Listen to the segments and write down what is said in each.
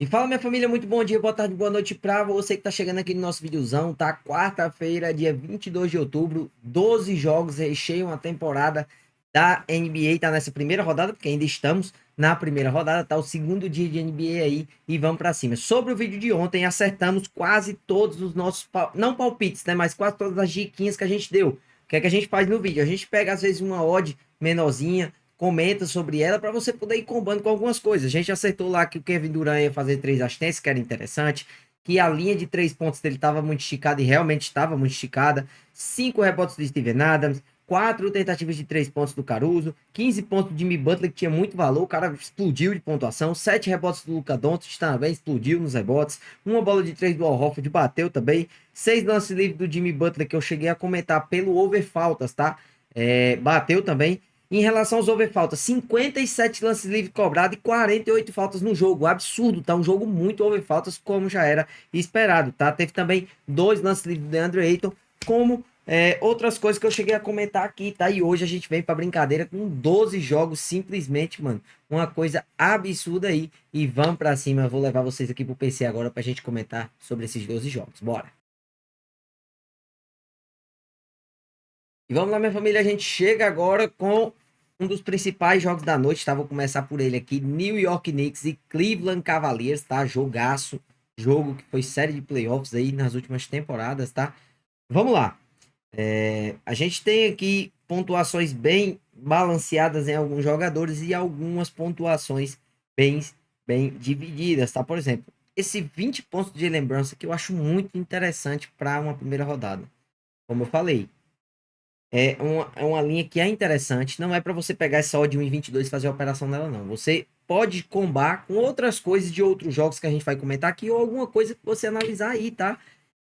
E fala, minha família, muito bom dia, boa tarde, boa noite pra você que tá chegando aqui no nosso videozão, tá? Quarta-feira, dia 22 de outubro, 12 jogos recheiam a temporada da NBA, tá nessa primeira rodada, porque ainda estamos na primeira rodada, tá? O segundo dia de NBA aí e vamos pra cima. Sobre o vídeo de ontem, acertamos quase todos os nossos, não palpites, né? Mas quase todas as diquinhas que a gente deu. O que é que a gente faz no vídeo? A gente pega, às vezes, uma odd menorzinha, comenta sobre ela para você poder ir combando com algumas coisas. A gente acertou lá que o Kevin Durant ia fazer 3 assistências, que era interessante, que a linha de 3 pontos dele estava muito esticada e realmente estava muito esticada. 5 rebotes do Steven Adams, 4 tentativas de 3 pontos do Caruso, 15 pontos do Jimmy Butler, que tinha muito valor, o cara explodiu de pontuação, 7 rebotes do Luka Doncic também explodiu nos rebotes, uma bola de 3 do Al Horford bateu também, 6 lances livres do Jimmy Butler, que eu cheguei a comentar pelo over faltas, tá? Bateu também. Em relação aos overfaltas, 57 lances livres cobrados e 48 faltas no jogo. Absurdo, tá? Um jogo muito overfaltas, como já era esperado, tá? Teve também 2 lances livres do DeAndre Ayton, como outras coisas que eu cheguei a comentar aqui, tá? E hoje a gente vem pra brincadeira com 12 jogos, simplesmente, mano. Uma coisa absurda aí. E vamos pra cima. Eu vou levar vocês aqui pro PC agora pra gente comentar sobre esses 12 jogos. Bora! E vamos lá, minha família. A gente chega agora com um dos principais jogos da noite, tá? Vou começar por ele aqui. New York Knicks e Cleveland Cavaliers, tá? Jogaço. Jogo que foi série de playoffs aí nas últimas temporadas, tá? Vamos lá. A gente tem aqui pontuações bem balanceadas em alguns jogadores e algumas pontuações bem, bem divididas, tá? Por exemplo, esse 20 pontos de lembrança que eu acho muito interessante para uma primeira rodada. Como eu falei, é uma linha que é interessante. Não é para você pegar essa odd 1,22 e fazer a operação nela, não. Você pode combar com outras coisas de outros jogos que a gente vai comentar aqui ou alguma coisa que você analisar aí, tá?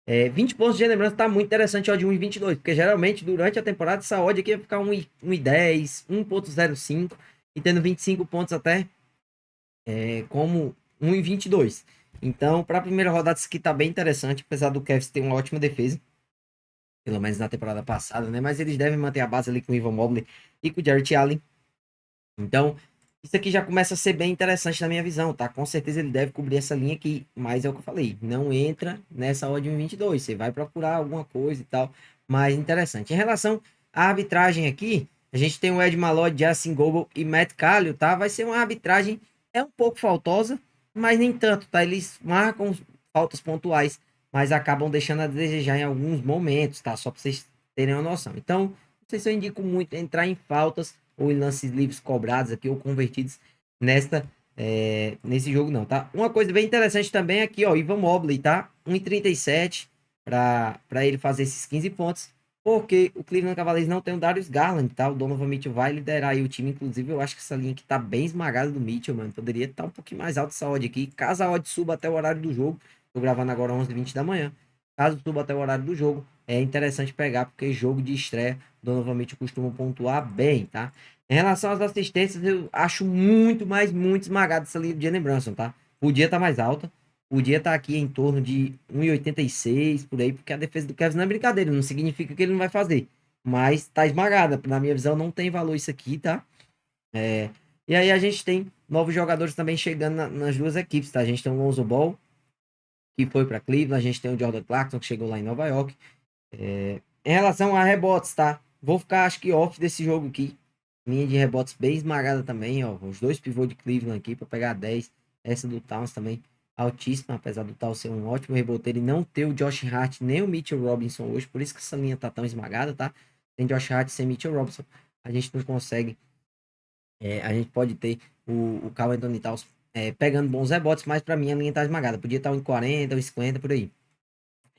20 pontos de lembrança tá muito interessante a odd 1,22, porque geralmente durante a temporada essa odd aqui vai ficar 1,10, 1,05 e tendo 25 pontos até como 1,22. Então, para a primeira rodada, isso aqui tá bem interessante, apesar do Cavs ter uma ótima defesa pelo menos na temporada passada, né? Mas eles devem manter a base ali com o Ivan Mobley e com o Jarrett Allen. Então, isso aqui já começa a ser bem interessante na minha visão, tá? Com certeza ele deve cobrir essa linha aqui, mas é o que eu falei, não entra nessa odd 1,22, você vai procurar alguma coisa e tal, mais interessante. Em relação à arbitragem aqui, a gente tem o Ed Malloy, Justin Goble e Matt Calio, tá? Vai ser uma arbitragem, um pouco faltosa, mas nem tanto, tá? Eles marcam faltas pontuais, mas acabam deixando a desejar em alguns momentos, tá? Só para vocês terem uma noção. Então, não sei se eu indico muito entrar em faltas ou em lances livres cobrados aqui ou convertidos nesse jogo não, tá? Uma coisa bem interessante também aqui, ó, Ivan Mobley, tá? 1,37 para ele fazer esses 15 pontos, porque o Cleveland Cavaliers não tem o Darius Garland, tá? O Donovan Mitchell vai liderar aí o time, inclusive eu acho que essa linha aqui tá bem esmagada do Mitchell, mano. Poderia estar um pouquinho mais alto essa odd aqui, caso a odd suba até o horário do jogo. Tô gravando agora 11h20 da manhã. Caso suba até o horário do jogo, é interessante pegar, porque jogo de estreia, Donovan Mitchell costuma pontuar bem, tá? Em relação às assistências, eu acho muito esmagado essa linha de Jalen Brunson, tá? Podia estar mais alta, podia estar aqui em torno de 1,86 por aí, porque a defesa do Kevin não é brincadeira, não significa que ele não vai fazer, mas tá esmagada. Na minha visão, não tem valor isso aqui, tá? E aí a gente tem novos jogadores também chegando nas duas equipes, tá? A gente tem o Lonzo Ball, que foi para Cleveland, a gente tem o Jordan Clarkson, que chegou lá em Nova York. Em relação a rebotes, tá? Vou ficar, acho que, off desse jogo aqui. Linha de rebotes bem esmagada também, ó. Os dois pivôs de Cleveland aqui para pegar 10. Essa do Towns também altíssima, apesar do Towns ser um ótimo reboteiro e não ter o Josh Hart nem o Mitchell Robinson hoje. Por isso que essa linha tá tão esmagada, tá? Sem Josh Hart, sem Mitchell Robinson, a gente não consegue. A gente pode ter o Karl Anthony Towns pegando bons rebotes, mas para mim a linha tá esmagada. Podia estar em 40 ou 50 por aí.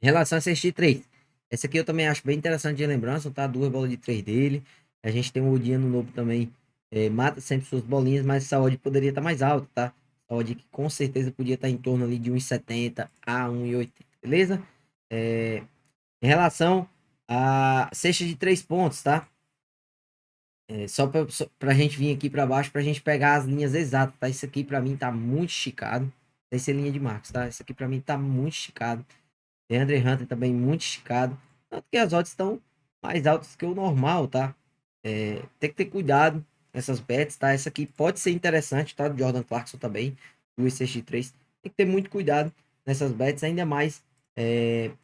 Em relação a assistir 3, essa aqui eu também acho bem interessante de lembrança, tá? 2 bolas de 3 dele. A gente tem o Odiano Novo também, mata sempre suas bolinhas, mas essa odd poderia estar mais alta, tá? Essa odd que com certeza podia estar em torno ali de 1,70 a 1,80, beleza? Em relação a cesta de 3 pontos, tá? Só pra gente vir aqui para baixo, pra gente pegar as linhas exatas, tá? Isso aqui pra mim tá muito esticado. Essa é linha de Marcos, tá? Isso aqui pra mim tá muito esticado. DeAndre Hunter também muito esticado. Tanto que as odds estão mais altas que o normal, tá? Tem que ter cuidado nessas bets, tá? Essa aqui pode ser interessante, tá? Do Jordan Clarkson também. 2,63. tem que ter muito cuidado nessas bets, ainda mais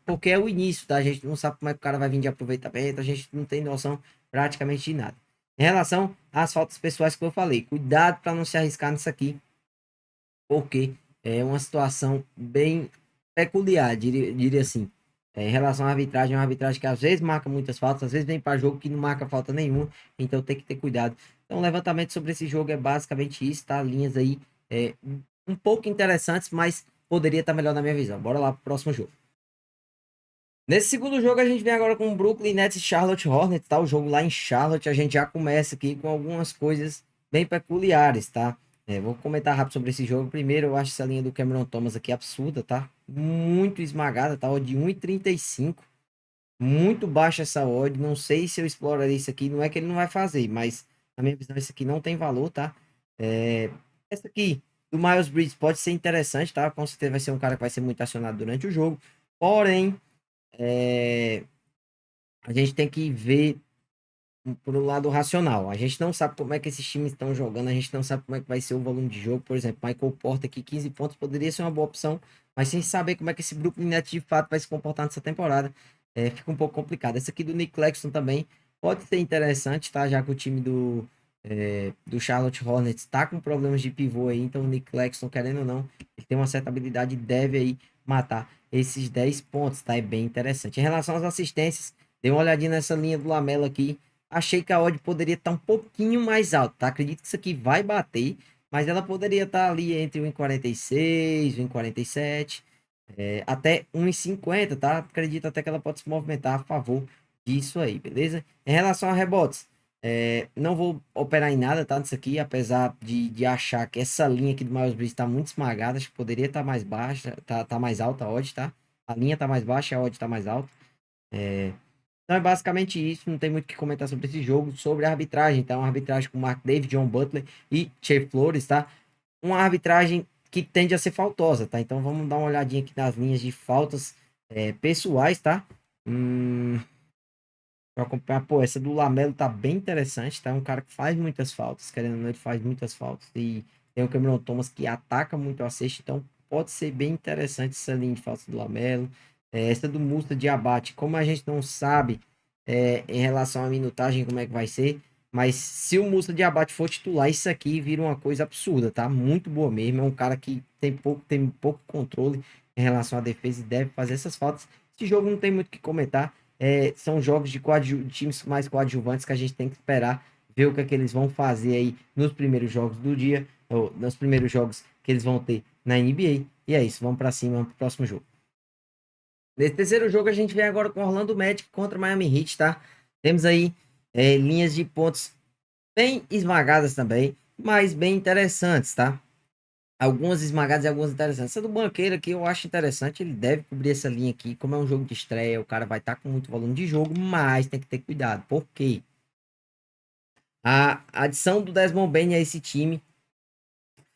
porque é o início, tá? A gente não sabe como é que o cara vai vir de aproveitamento, a gente não tem noção praticamente de nada. Em relação às faltas pessoais que eu falei, cuidado para não se arriscar nisso aqui, porque é uma situação bem peculiar, diria assim. Em relação à arbitragem, é uma arbitragem que às vezes marca muitas faltas, às vezes vem para jogo que não marca falta nenhuma, então tem que ter cuidado. Então, o levantamento sobre esse jogo é basicamente isso, tá? Linhas aí é, um pouco interessantes, mas poderia estar melhor na minha visão. Bora lá pro próximo jogo. Nesse segundo jogo, a gente vem agora com o Brooklyn Nets e Charlotte Hornets, tá? O jogo lá em Charlotte, a gente já começa aqui com algumas coisas bem peculiares, tá? Vou comentar rápido sobre esse jogo. Primeiro, eu acho essa linha do Cameron Thomas aqui absurda, tá? Muito esmagada, tá? Odd de 1,35. Muito baixa essa odd. Não sei se eu exploraria isso aqui. Não é que ele não vai fazer, mas na minha visão, isso aqui não tem valor, tá? Essa aqui do Miles Bridges pode ser interessante, tá? Com certeza vai ser um cara que vai ser muito acionado durante o jogo. Porém, é, a gente tem que ver por um lado racional. A gente não sabe como é que esses times estão jogando, a gente não sabe como é que vai ser o volume de jogo. Por exemplo, Michael Porter aqui, 15 pontos, poderia ser uma boa opção, mas sem saber como é que esse Brooklyn Nets de fato vai se comportar nessa temporada, fica um pouco complicado. Essa aqui do Nick Claxton também pode ser interessante, tá? Já que o time do Charlotte Hornets está com problemas de pivô aí, então o Nick Claxton, querendo ou não, ele tem uma certa habilidade e deve aí matar esses 10 pontos, tá? É bem interessante. Em relação às assistências, dê uma olhadinha nessa linha do Lamelo aqui. Achei que a odd poderia estar um pouquinho mais alta, tá? Acredito que isso aqui vai bater, mas ela poderia estar ali entre 1,46, 1,47, até 1,50, tá? Acredito até que ela pode se movimentar a favor disso aí, beleza? Em relação a rebotes, não vou operar em nada, tá? Nisso aqui, apesar de achar que essa linha aqui do Miles Bridges está muito esmagada, acho que poderia estar mais baixa, tá mais alta a odd, tá? A linha tá mais baixa, a odd tá mais alta. Então é basicamente isso, não tem muito o que comentar sobre esse jogo, sobre a arbitragem. Então, a arbitragem com Mark David, John Butler e Shea Flores, tá? Uma arbitragem que tende a ser faltosa, tá? Então vamos dar uma olhadinha aqui nas linhas de faltas pessoais, tá? Pra acompanhar, pô, essa do Lamelo tá bem interessante, tá? É um cara que faz muitas faltas, querendo ou não, ele faz muitas faltas. E tem o Cameron Thomas que ataca muito a cesta, então pode ser bem interessante essa linha de faltas do Lamelo. Essa do Musta de abate, como a gente não sabe em relação à minutagem como é que vai ser, mas se o Musta de abate for titular, isso aqui vira uma coisa absurda, tá? Muito boa mesmo. É um cara que tem pouco controle em relação à defesa e deve fazer essas faltas. Esse jogo não tem muito o que comentar. São jogos de times mais coadjuvantes que a gente tem que esperar ver o que é que eles vão fazer aí nos primeiros jogos do dia, ou nos primeiros jogos que eles vão ter na NBA. E é isso, vamos para cima, vamos pro próximo jogo. Nesse terceiro jogo a gente vem agora com Orlando Magic contra Miami Heat, tá? Temos aí linhas de pontos bem esmagadas também, mas bem interessantes, tá? Algumas esmagadas e algumas interessantes. Essa do banqueiro aqui eu acho interessante. Ele deve cobrir essa linha aqui. Como é um jogo de estreia, o cara vai estar com muito volume de jogo, mas tem que ter cuidado. Por quê? A adição do Desmond Bane a esse time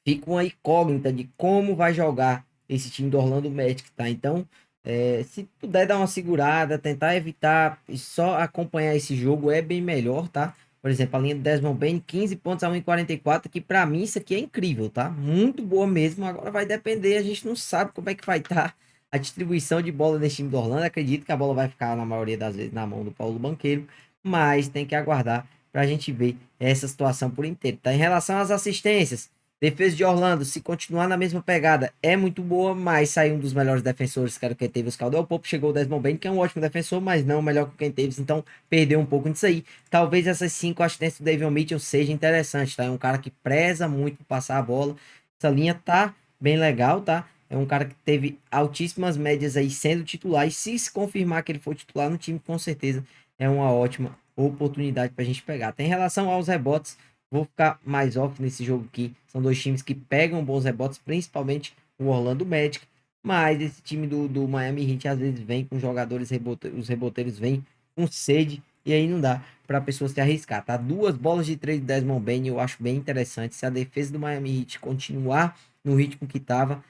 fica uma incógnita de como vai jogar esse time do Orlando Magic, tá? Então, se puder dar uma segurada, tentar evitar e só acompanhar esse jogo é bem melhor, tá? Por exemplo, a linha do Desmond Bane, 15 pontos a 1,44, que para mim isso aqui é incrível, tá? Muito boa mesmo. Agora vai depender, a gente não sabe como é que vai estar a distribuição de bola nesse time do Orlando. Acredito que a bola vai ficar na maioria das vezes na mão do Paulo Banqueiro, mas tem que aguardar para a gente ver essa situação por inteiro, tá? Em relação às assistências, defesa de Orlando, se continuar na mesma pegada, é muito boa, mas saiu um dos melhores defensores, que era o Ken Davis, Caldwell Pope, chegou o Desmond Bane, que é um ótimo defensor, mas não melhor que o Ken Davis, então perdeu um pouco nisso aí. Talvez essas 5 assistências do Davion Mitchell seja interessante, tá? É um cara que preza muito por passar a bola. Essa linha tá bem legal, tá? É um cara que teve altíssimas médias aí sendo titular, e se confirmar que ele for titular no time, com certeza é uma ótima oportunidade para a gente pegar. Tem relação aos rebotes, vou ficar mais off nesse jogo aqui. São dois times que pegam bons rebotes, principalmente o Orlando Magic. Mas esse time do Miami Heat às vezes vem com jogadores os reboteiros vêm com sede. E aí não dá para a pessoa se arriscar, tá? Duas bolas de 3 de Desmond Bane eu acho bem interessante. Se a defesa do Miami Heat continuar no ritmo que estava,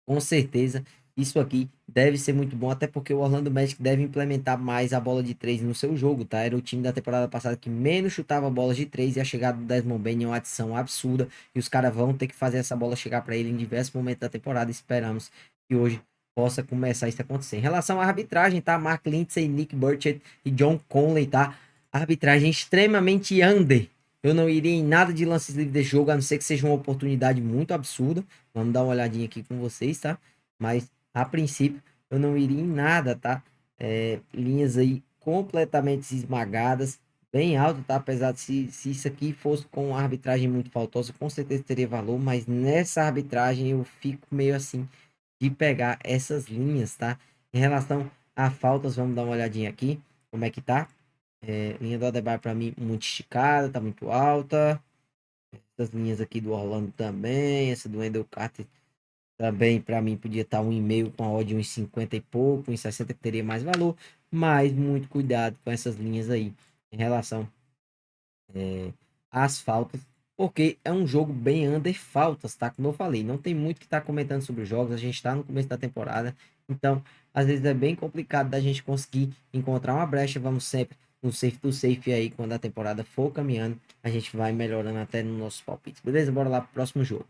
com certeza isso aqui deve ser muito bom, até porque o Orlando Magic deve implementar mais a bola de 3 no seu jogo, tá? Era o time da temporada passada que menos chutava bolas de 3 e a chegada do Desmond Bane é uma adição absurda e os caras vão ter que fazer essa bola chegar para ele em diversos momentos da temporada. Esperamos que hoje possa começar isso a acontecer. Em relação à arbitragem, tá? Mark Lindsay, Nick Burchett e John Conley, tá? Arbitragem extremamente under. Eu não iria em nada de lances livres desse jogo, a não ser que seja uma oportunidade muito absurda. Vamos dar uma olhadinha aqui com vocês, tá? Mas a princípio eu não iria em nada, tá? Linhas aí completamente esmagadas, bem alto, tá? Apesar de se isso aqui fosse com uma arbitragem muito faltosa, com certeza teria valor, mas nessa arbitragem eu fico meio assim de pegar essas linhas, tá? Em relação a faltas, vamos dar uma olhadinha aqui, como é que tá? Linha do Adebayo para mim muito esticada, tá muito alta. Essas linhas aqui do Orlando também, essa do Wendell Carter também, para mim, podia estar 1,5 com a odd de 1,50 e pouco, 1,60 que teria mais valor, mas muito cuidado com essas linhas aí, em relação às faltas, porque é um jogo bem under faltas, tá? Como eu falei, não tem muito que estar comentando sobre os jogos, a gente está no começo da temporada, então, às vezes é bem complicado da gente conseguir encontrar uma brecha, vamos sempre no safe to safe aí, quando a temporada for caminhando, a gente vai melhorando até nos nossos palpites, beleza? Bora lá pro próximo jogo.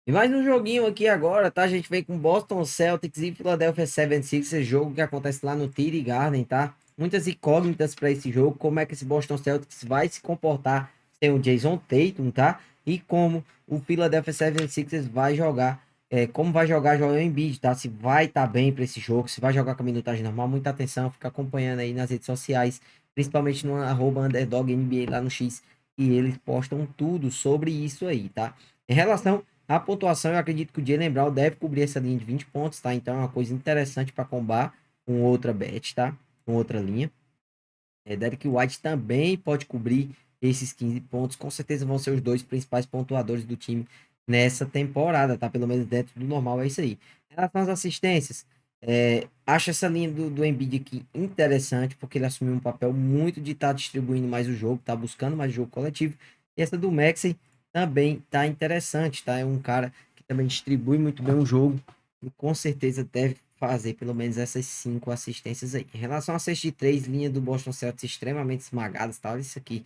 E mais um joguinho aqui agora, tá? A gente vem com Boston Celtics e Philadelphia 76ers, jogo que acontece lá no TD Garden, tá? Muitas incógnitas para esse jogo, como é que esse Boston Celtics vai se comportar sem o Jason Tatum, tá? E como o Philadelphia 76ers vai jogar, como vai jogar Joel Embiid, tá? Se vai estar bem para esse jogo, se vai jogar com a minutagem normal, muita atenção, fica acompanhando aí nas redes sociais, principalmente no @underdog NBA lá no X, e eles postam tudo sobre isso aí, tá? Em relação a pontuação, eu acredito que o Jaylen Brown deve cobrir essa linha de 20 pontos, tá? Então é uma coisa interessante para combar com outra bet, tá? Com outra linha. Derek White também pode cobrir esses 15 pontos. Com certeza vão ser os dois principais pontuadores do time nessa temporada, tá? Pelo menos dentro do normal é isso aí. Em relação às assistências, acho essa linha do Embiid aqui interessante, porque ele assumiu um papel muito de estar distribuindo mais o jogo, tá buscando mais jogo coletivo. E essa do Maxey também tá interessante, tá? É um cara que também distribui muito bem o jogo e com certeza deve fazer pelo menos essas 5 assistências aí. Em relação a cesta de 3, linha do Boston Celtics extremamente esmagadas, tá? Olha isso aqui.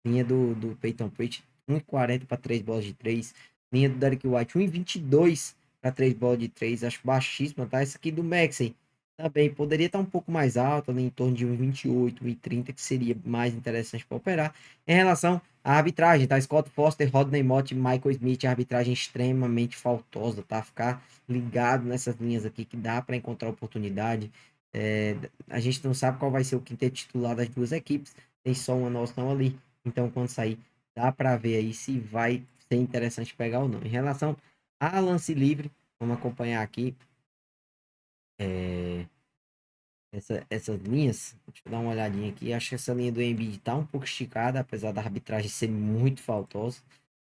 Linha do Peyton Pritchard, 1,40 para 3 bolas de 3. Linha do Derek White, 1,22 para 3 bolas de 3. Acho baixíssima, tá? Essa aqui do Maxey também poderia estar um pouco mais alta, ali em torno de 1,28, 1,30, que seria mais interessante para operar. Em relação à arbitragem, tá? Scott Foster, Rodney Mott, Michael Smith, arbitragem extremamente faltosa, tá? Ficar ligado nessas linhas aqui que dá para encontrar oportunidade. A gente não sabe qual vai ser o quinteto titular das duas equipes, tem só uma noção ali. Então, quando sair, dá para ver aí se vai ser interessante pegar ou não. Em relação a lance livre, vamos acompanhar aqui é, essas linhas. Deixa eu dar uma olhadinha aqui. Acho que essa linha do Embiid tá um pouco esticada, apesar da arbitragem ser muito faltosa.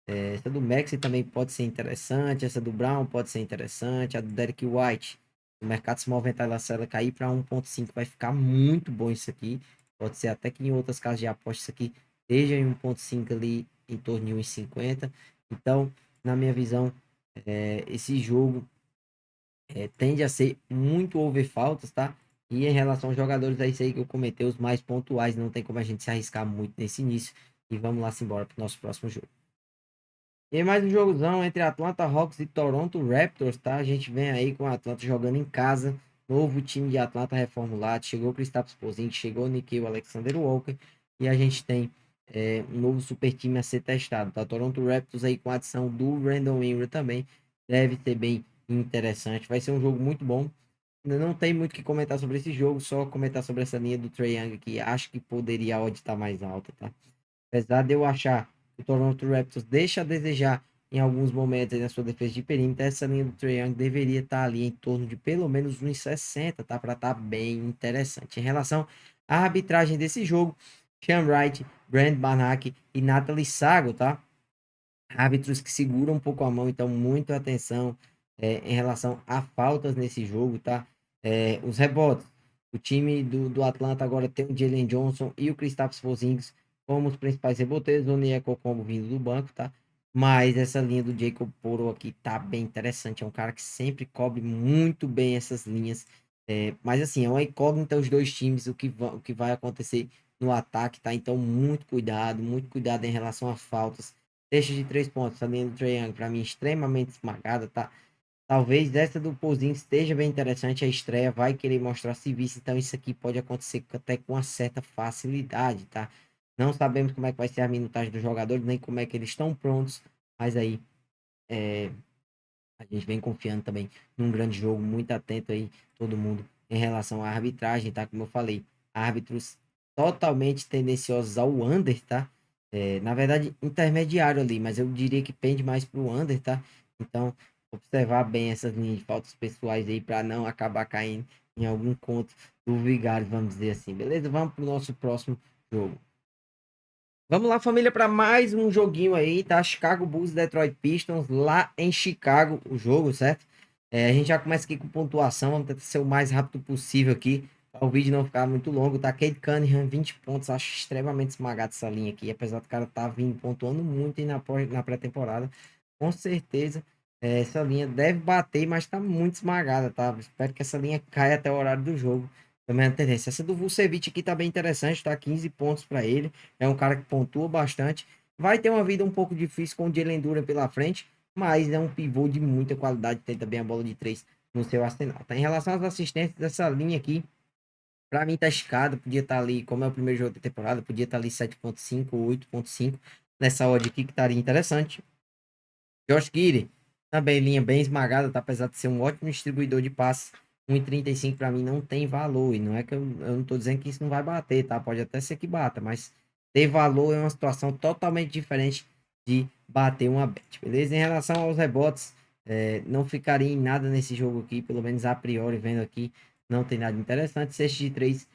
Essa do Maxey também pode ser interessante. Essa do Brown pode ser interessante. A do Derek White. O mercado se movimentar, se ela cair para 1,5 vai ficar muito bom isso aqui. Pode ser até que em outras casas de aposta isso aqui esteja em 1,5 ali em torno de 1,50. Então, na minha visão, esse jogo tende a ser muito over faltas, tá? E em relação aos jogadores, é isso aí que eu comentei, os mais pontuais. Não tem como a gente se arriscar muito nesse início. E vamos lá, embora para o nosso próximo jogo. E mais um jogozão entre Atlanta Hawks e Toronto Raptors, tá? A gente vem aí com o Atlanta jogando em casa. Novo time de Atlanta reformulado. Chegou o Kristaps Porzingis, chegou o Nickeil Alexander Walker. E a gente tem um novo super time a ser testado, tá? Toronto Raptors aí com a adição do Randall Ingram também. Deve ser bem interessante. Vai ser um jogo muito bom. Ainda não tem muito o que comentar sobre esse jogo, só comentar sobre essa linha do Trae Young que acho que poderia a odd estar mais alta, tá? Apesar de eu achar que o Toronto Raptors deixa a desejar em alguns momentos na sua defesa de perímetro, essa linha do Trae Young deveria estar ali em torno de pelo menos 1,60, tá? Para estar bem interessante. Em relação à arbitragem desse jogo, Sean Wright, Brent Barnack e Natalie Sago, tá? Árbitros que seguram um pouco a mão, então muita atenção em relação a faltas nesse jogo, tá? Os rebotes. O time do Atlanta agora tem o Jalen Johnson e o Kristaps Porzingis como os principais reboteiros, o Onyeka Okongwu vindo do banco, tá? Mas essa linha do Jacob Porto aqui tá bem interessante. É um cara que sempre cobre muito bem essas linhas. Mas assim, é uma incógnita os dois times, o que vai acontecer no ataque, tá? Então, muito cuidado em relação a faltas. Deixa de 3 pontos. A linha do Trae Young, pra mim, extremamente esmagada, tá? Talvez essa do Pozinho esteja bem interessante. A estreia vai querer mostrar serviço. Então, isso aqui pode acontecer até com uma certa facilidade, tá? Não sabemos como é que vai ser a minutagem dos jogadores, nem como é que eles estão prontos. Mas aí, é, a gente vem confiando também num grande jogo. Muito atento aí, todo mundo, em relação à arbitragem, tá? Como eu falei, árbitros totalmente tendenciosos ao under, tá? Na verdade, intermediário ali, mas eu diria que pende mais pro under, tá? Então, observar bem essas linhas de faltas pessoais aí para não acabar caindo em algum conto do vigário, vamos dizer assim, beleza? Vamos pro nosso próximo jogo. Vamos lá, família, para mais um joguinho aí, tá? Chicago Bulls e Detroit Pistons, lá em Chicago, o jogo, certo? A gente já começa aqui com pontuação, vamos tentar ser o mais rápido possível aqui, para o vídeo não ficar muito longo, tá? Cade Cunningham, 20 pontos, acho extremamente esmagado essa linha aqui, apesar do cara tá vindo pontuando muito aí na pré-temporada, com certeza essa linha deve bater, mas tá muito esmagada, tá? Espero que essa linha caia até o horário do jogo, também a tendência. Essa do Vucevic aqui tá bem interessante, tá? 15 pontos para ele, é um cara que pontua bastante. Vai ter uma vida um pouco difícil com o Jalen Duren pela frente, mas é um pivô de muita qualidade. Tem também a bola de 3 no seu arsenal. Tá? Em relação às assistências dessa linha aqui, para mim tá escada. Podia estar ali, como é o primeiro jogo da temporada, podia estar ali 7,5 ou 8,5 nessa odd aqui que estaria interessante. Josh Giddey, também linha bem esmagada, tá? Apesar de ser um ótimo distribuidor de passes. 1,35 para mim não tem valor. E não é que eu não tô dizendo que isso não vai bater, tá? Pode até ser que bata, mas ter valor é uma situação totalmente diferente de bater uma bet, beleza? Em relação aos rebotes, não ficaria em nada nesse jogo aqui, pelo menos a priori, vendo aqui, não tem nada interessante. Cesta de 3,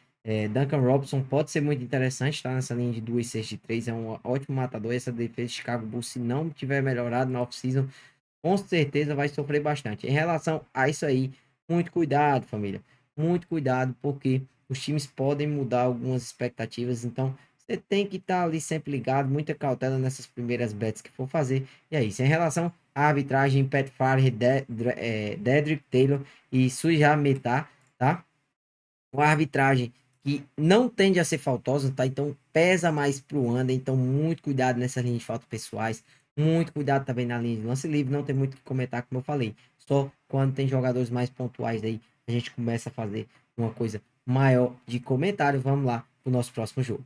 Duncan Robinson pode ser muito interessante, tá? Nessa linha de 2 cestas de 3, é um ótimo matador. Essa defesa de Chicago Bulls, se não tiver melhorado na off-season, com certeza vai sofrer bastante. Em relação a isso aí, muito cuidado, família. Muito cuidado, porque os times podem mudar algumas expectativas. Então, você tem que estar ali sempre ligado, muita cautela nessas primeiras bets que for fazer. E é isso. Em relação à arbitragem, Pat Farley, Dedrick Taylor e Suja Meta, tá? Uma arbitragem que não tende a ser faltosa, tá? Então pesa mais pro under, então muito cuidado nessa linha de faltas pessoais, muito cuidado também na linha de lance livre, não tem muito o que comentar, como eu falei. Só quando tem jogadores mais pontuais aí, a gente começa a fazer uma coisa maior de comentário. Vamos lá pro nosso próximo jogo.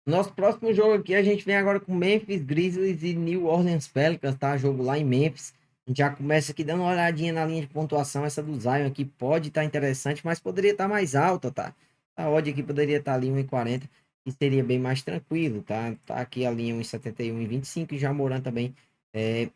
Nosso próximo jogo aqui, a gente vem agora com Memphis Grizzlies e New Orleans Pelicans, tá? Jogo lá em Memphis. A gente já começa aqui dando uma olhadinha na linha de pontuação. Essa do Zion aqui pode estar interessante, mas poderia estar mais alta, tá? A odd aqui poderia estar ali 1,40 e seria bem mais tranquilo, tá? Tá aqui a linha 1,71 e 25 e já Moran também é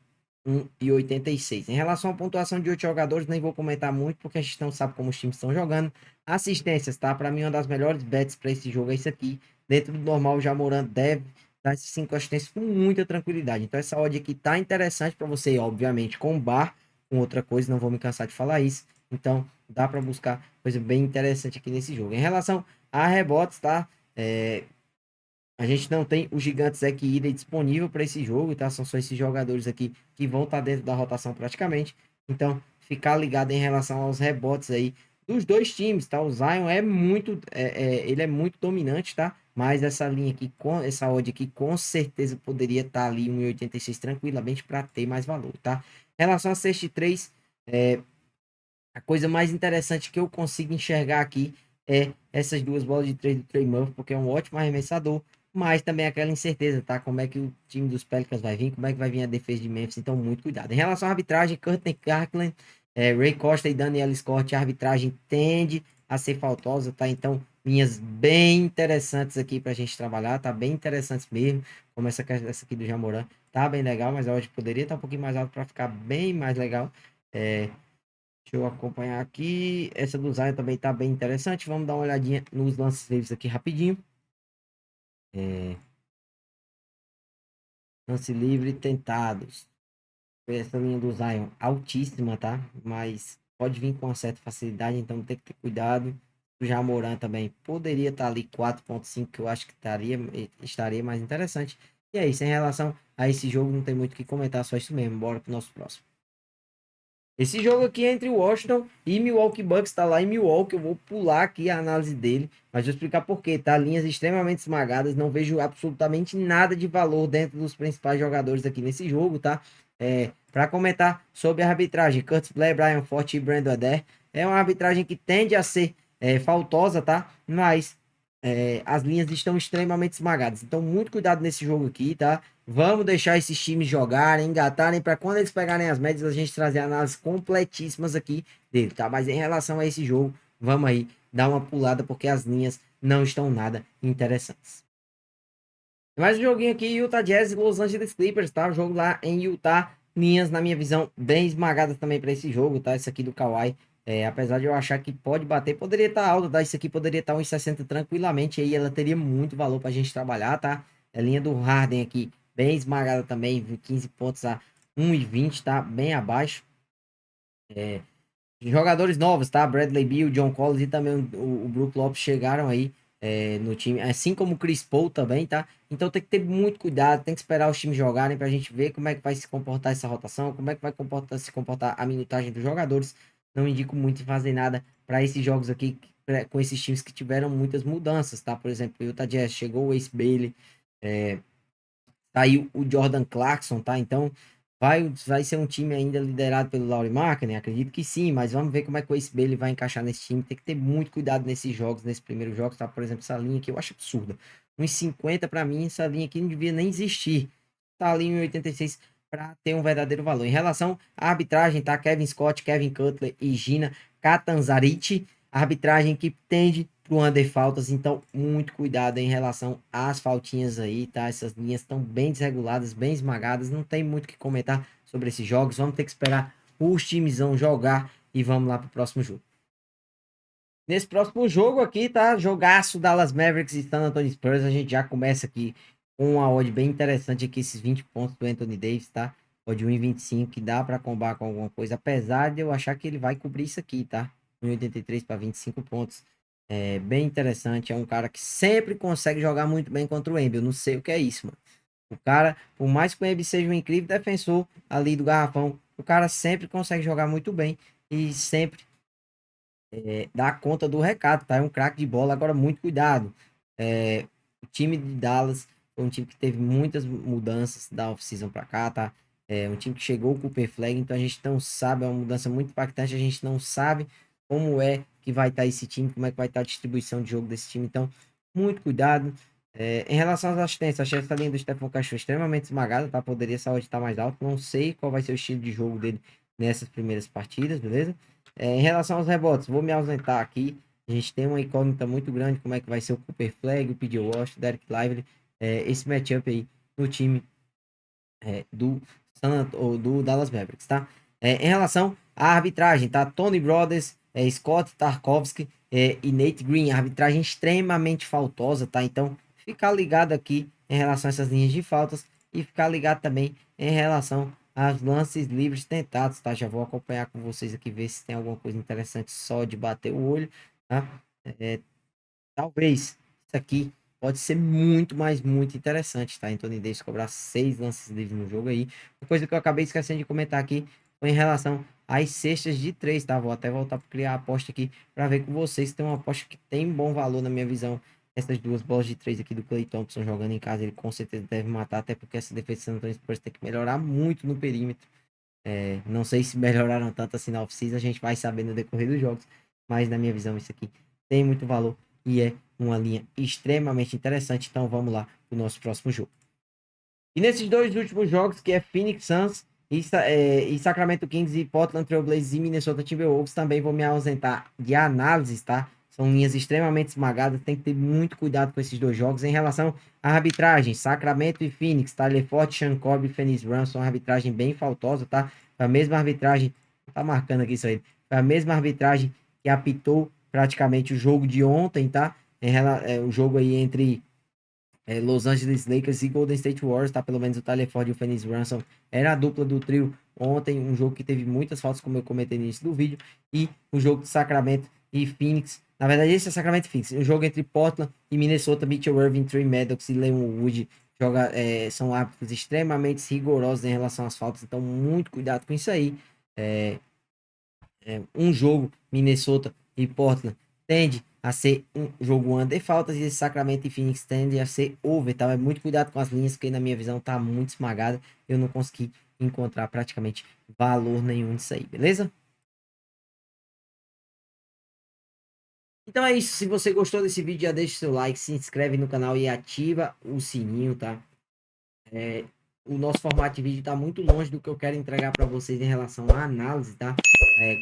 1,86. Em relação à pontuação de outros jogadores, nem vou comentar muito, porque a gente não sabe como os times estão jogando. Assistências, tá? Para mim, uma das melhores bets para esse jogo é isso aqui. Dentro do normal, o Jamoran deve dar esses 5 assistências com muita tranquilidade. Então, essa odd aqui tá interessante para você, obviamente, com bar, com outra coisa, não vou me cansar de falar isso. Então, dá para buscar coisa bem interessante aqui nesse jogo. Em relação a rebotes, tá? A gente não tem o Gigantes Zeke Ida disponível para esse jogo, tá? São só esses jogadores aqui que vão estar dentro da rotação praticamente. Então, ficar ligado em relação aos rebotes aí dos dois times, tá? O Zion ele é muito dominante, tá? Mas essa linha aqui, com essa odd aqui, com certeza poderia estar ali 1,86 tranquilamente para ter mais valor, tá? Em relação a 6-3, a coisa mais interessante que eu consigo enxergar aqui é essas duas bolas de 3 do Trey Murphy, porque é um ótimo arremessador, mas também aquela incerteza, tá? Como é que o time dos Pelicans vai vir, como é que vai vir a defesa de Memphis, então muito cuidado. Em relação à arbitragem, Courtney Kirkland, Ray Costa e Daniel Scott, a arbitragem tende a ser faltosa, tá? Então, linhas bem interessantes aqui pra gente trabalhar, tá? Bem interessantes mesmo, como essa aqui do Jamoran, tá bem legal, mas eu acho que poderia estar um pouquinho mais alto para ficar bem mais legal. Deixa eu acompanhar aqui. Essa do Zion também tá bem interessante. Vamos dar uma olhadinha nos lances livres aqui rapidinho. É, lance livre tentados. Essa linha do Zion altíssima, tá? Mas pode vir com uma certa facilidade, então tem que ter cuidado. O Jamoran também poderia estar ali 4,5, que eu acho que estaria mais interessante. E é isso, em relação a esse jogo, não tem muito o que comentar, só isso mesmo. Bora pro nosso próximo. Esse jogo aqui é entre Washington e Milwaukee Bucks, tá lá em Milwaukee, eu vou pular aqui a análise dele, mas vou explicar por quê, tá? Linhas extremamente esmagadas, não vejo absolutamente nada de valor dentro dos principais jogadores aqui nesse jogo, tá? Para comentar sobre a arbitragem, Curtis Blair, Brian Forte e Brandon Adair, é uma arbitragem que tende a ser faltosa, tá? Mas as linhas estão extremamente esmagadas, então muito cuidado nesse jogo aqui, tá? Vamos deixar esses times jogarem, engatarem, para quando eles pegarem as médias, a gente trazer análises completíssimas aqui dele, tá? Mas em relação a esse jogo, vamos aí dar uma pulada, porque as linhas não estão nada interessantes. Mais um joguinho aqui, Utah Jazz e Los Angeles Clippers, tá? O jogo lá em Utah, linhas, na minha visão, bem esmagadas também para esse jogo, tá? Esse aqui do Kawhi, apesar de eu achar que pode bater, poderia estar alto, tá? Isso aqui poderia estar uns 60 tranquilamente, aí ela teria muito valor pra gente trabalhar, tá? A linha do Harden aqui, bem esmagada também, 15 pontos a 1,20, tá? Bem abaixo. Jogadores novos, tá? Bradley Beal, John Collins e também o Brook Lopes chegaram aí no time, assim como o Chris Paul também, tá? Então tem que ter muito cuidado, tem que esperar os times jogarem pra gente ver como é que vai se comportar essa rotação, como é que vai se comportar a minutagem dos jogadores. Não indico muito em fazer nada para esses jogos aqui com esses times que tiveram muitas mudanças, tá? Por exemplo, o Utah Jazz chegou o Ace Bailey, saiu o Jordan Clarkson, tá? Então vai ser um time ainda liderado pelo Lauri Markkanen? Acredito que sim, mas vamos ver como é que o Ace Bailey vai encaixar nesse time. Tem que ter muito cuidado nesses jogos, nesse primeiro jogo, tá? Por exemplo, essa linha aqui eu acho absurda. 1,50 para mim, essa linha aqui não devia nem existir. Tá ali em 86 para ter um verdadeiro valor. Em relação à arbitragem, tá? Kevin Scott, Kevin Cutler e Gina Catanzarite. Arbitragem que tende pro under faltas, então muito cuidado em relação às faltinhas aí, tá? Essas linhas estão bem desreguladas, bem esmagadas, não tem muito o que comentar sobre esses jogos, vamos ter que esperar os times vão jogar e vamos lá pro próximo jogo. Nesse próximo jogo aqui, tá? Jogaço Dallas Mavericks e San Antonio Spurs, a gente já começa aqui com uma odd bem interessante aqui, esses 20 pontos do Anthony Davis, tá? Odd 1,25, que dá para combar com alguma coisa, apesar de eu achar que ele vai cobrir isso aqui, tá? 1,83 para 25 pontos. É bem interessante, é um cara que sempre consegue jogar muito bem contra o Embiid, eu não sei o que é isso, mano. O cara, por mais que o Embiid seja um incrível defensor ali do garrafão, o cara sempre consegue jogar muito bem e sempre dá conta do recado, tá? É um craque de bola, agora muito cuidado. O time de Dallas foi um time que teve muitas mudanças da off-season pra cá, tá? É um time que chegou com o Cooper Flag, então a gente não sabe, é uma mudança muito impactante, a gente não sabe como é que vai estar esse time, como é que vai estar a distribuição de jogo desse time, então muito cuidado. Em relação às assistências, achei essa linha do Stephen Cachorro extremamente esmagada, tá? Poderia essa odd estar mais alto, não sei qual vai ser o estilo de jogo dele nessas primeiras partidas, beleza? Em relação aos rebotes, vou me ausentar aqui. A gente tem uma incógnita muito grande, como é que vai ser o Cooper Flag, o P.J. Wash, o Derek Lively, esse matchup aí no time ou do Dallas Mavericks, tá? Em relação à arbitragem, tá? Tony Brothers, Scott Tarkovsky e Nate Green, arbitragem extremamente faltosa, tá? Então, ficar ligado aqui em relação a essas linhas de faltas e ficar ligado também em relação aos lances livres tentados, tá? Já vou acompanhar com vocês aqui, ver se tem alguma coisa interessante só de bater o olho, tá? Talvez isso aqui pode ser muito, mas muito interessante, tá? Anthony Davis cobrar 6 lances livres no jogo aí. Uma coisa que eu acabei esquecendo de comentar aqui foi em relação às cestas de 3, tá? Vou até voltar para criar a aposta aqui para ver com vocês. Tem uma aposta que tem bom valor na minha visão. Essas duas bolas de 3 aqui do Klay Thompson jogando em casa, ele com certeza deve matar, até porque essa defesa do San Antonio Spurs tem que melhorar muito no perímetro. Não sei se melhoraram tanto assim na off-season, a gente vai saber no decorrer dos jogos, mas na minha visão isso aqui tem muito valor e é uma linha extremamente interessante. Então vamos lá para o nosso próximo jogo. E nesses dois últimos jogos, que é Phoenix Suns e Sacramento Kings e Portland Trail Blazers e Minnesota Timberwolves, também vou me ausentar de análises, tá? São linhas extremamente esmagadas, tem que ter muito cuidado com esses dois jogos. Em relação à arbitragem, Sacramento e Phoenix, Tyler Forte, Sean Cobb e Phoenix Ransom, arbitragem bem faltosa, tá? Foi a mesma arbitragem, tá marcando aqui isso aí, foi a mesma arbitragem que apitou praticamente o jogo de ontem, tá? O jogo aí entre Los Angeles Lakers e Golden State Warriors, tá? Pelo menos o Tyler Ford e o Phoenix Ransom era a dupla do trio ontem, um jogo que teve muitas faltas, como eu comentei no início do vídeo, e o jogo de Sacramento e Phoenix, na verdade esse é Sacramento e Phoenix, o jogo entre Portland e Minnesota, Mitchell Irving, Trey Maddox e Leon Wood são árbitros extremamente rigorosos em relação às faltas, então muito cuidado com isso aí. Um jogo, Minnesota e Portland, tende a ser um jogo under faltas, e Sacramento e Phoenix tende a ser over, tá? É muito cuidado com as linhas, que na minha visão tá muito esmagada. Eu não consegui encontrar praticamente valor nenhum disso aí, beleza? Então é isso. Se você gostou desse vídeo, já deixa o seu like, se inscreve no canal e ativa o sininho, tá? O nosso formato de vídeo está muito longe do que eu quero entregar para vocês em relação à análise, tá?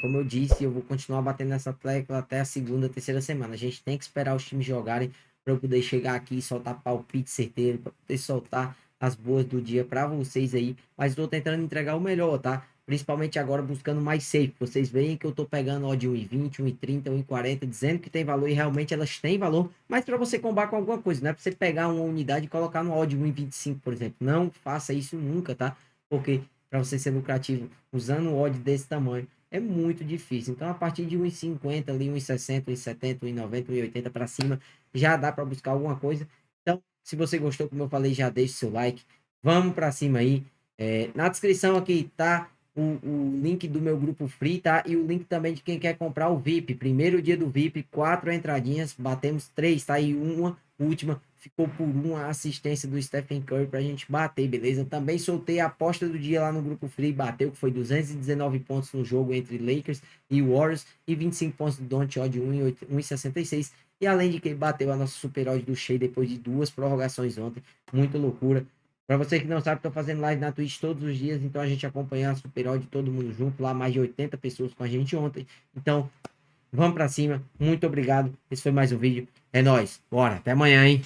Como eu disse, eu vou continuar batendo nessa tecla até a segunda, terceira semana. A gente tem que esperar os times jogarem para eu poder chegar aqui e soltar palpite certeiro, para poder soltar as boas do dia para vocês aí. Mas estou tentando entregar o melhor, tá? Principalmente agora buscando mais safe. Vocês veem que eu tô pegando odd 1,20, 1,30, 1,40, dizendo que tem valor, e realmente elas têm valor, mas para você combar com alguma coisa, não é para você pegar uma unidade e colocar no odd 1,25, por exemplo. Não faça isso nunca, tá? Porque para você ser lucrativo usando um odd desse tamanho é muito difícil. Então, a partir de 1,50 ali, 1,60, 1,70, 1,90, 1,80 para cima, já dá para buscar alguma coisa. Então, se você gostou, como eu falei, já deixe seu like. Vamos para cima aí. Na descrição aqui tá o link do meu grupo free, tá? E o link também de quem quer comprar o VIP. Primeiro dia do VIP, 4 entradinhas, batemos 3, tá? E uma última ficou por uma assistência do Stephen Curry pra gente bater, beleza? Também soltei a aposta do dia lá no grupo free, bateu, que foi 219 pontos no jogo entre Lakers e Warriors, e 25 pontos do Don't Odd 1,66. E além de que bateu a nossa super odd do Shea depois de 2 prorrogações ontem, muito loucura. Para você que não sabe, estou fazendo live na Twitch todos os dias, então a gente acompanha a Super Odd, todo mundo junto, lá mais de 80 pessoas com a gente ontem. Então, vamos para cima. Muito obrigado. Esse foi mais um vídeo. É nóis. Bora. Até amanhã, hein?